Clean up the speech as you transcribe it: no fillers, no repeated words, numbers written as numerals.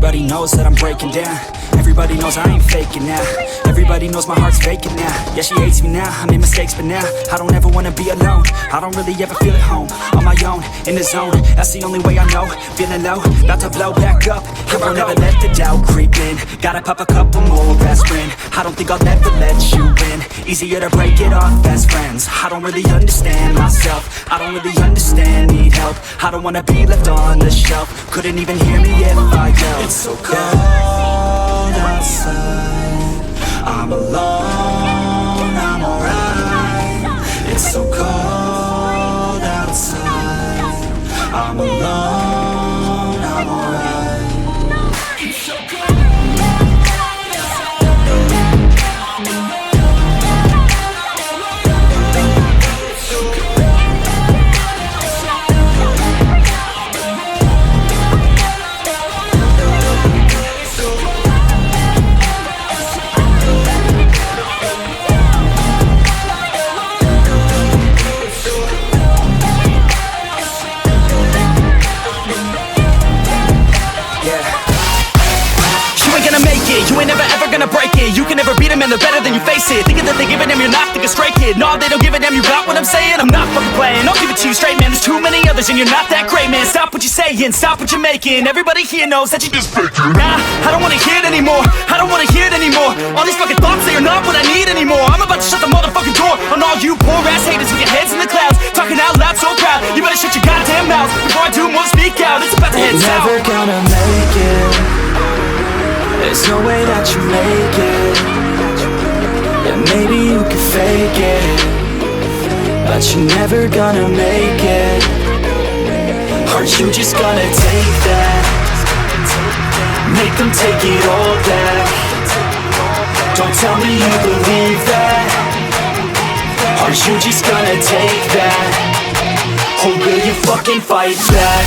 Everybody knows that I'm breaking down. Everybody knows I ain't faking now. Everybody knows my heart's vacant now. Yeah, she hates me now, I made mistakes but now I don't ever wanna be alone. I don't really ever feel at home. On my own, in the zone, that's the only way I know. Feeling low, about to blow back up. I won't ever let the doubt creep in. Gotta pop a couple more aspirin. I don't think I'll ever let you in. Easier to break it off best friends. I don't really understand myself. I don't really understand, need help. I don't wanna be left on the shelf. Couldn't even hear me if I yelled. It's so cold outside, I'm alone, I'm alright. It's so cold outside, I'm alone, I'm alright. It's so cold. You ain't never ever gonna break it. You can never beat them and they're better than you face it. Thinking that they give a damn, you're not thinking straight, kid. No, they don't give a damn, you got what I'm saying? I'm not fucking playing, I'll give it to you straight, man. There's too many others and you're not that great, man. Stop what you're saying, stop what you're making. Everybody here knows that you just faking. Nah, I don't wanna hear it anymore. I don't wanna hear it anymore. All these fucking thoughts, they are not what I need anymore. I'm about to shut the motherfucking door on all you poor ass haters with your heads in the clouds, talking out loud so proud. You better shut your goddamn mouth before I do more speak out. It's about to head south. Never gonna make it. There's no way that you make it. Yeah, maybe you can fake it, but you're never gonna make it. Aren't you just gonna take that? Make them take it all back. Don't tell me you believe that. Aren't you just gonna take that? Or will you fucking fight back?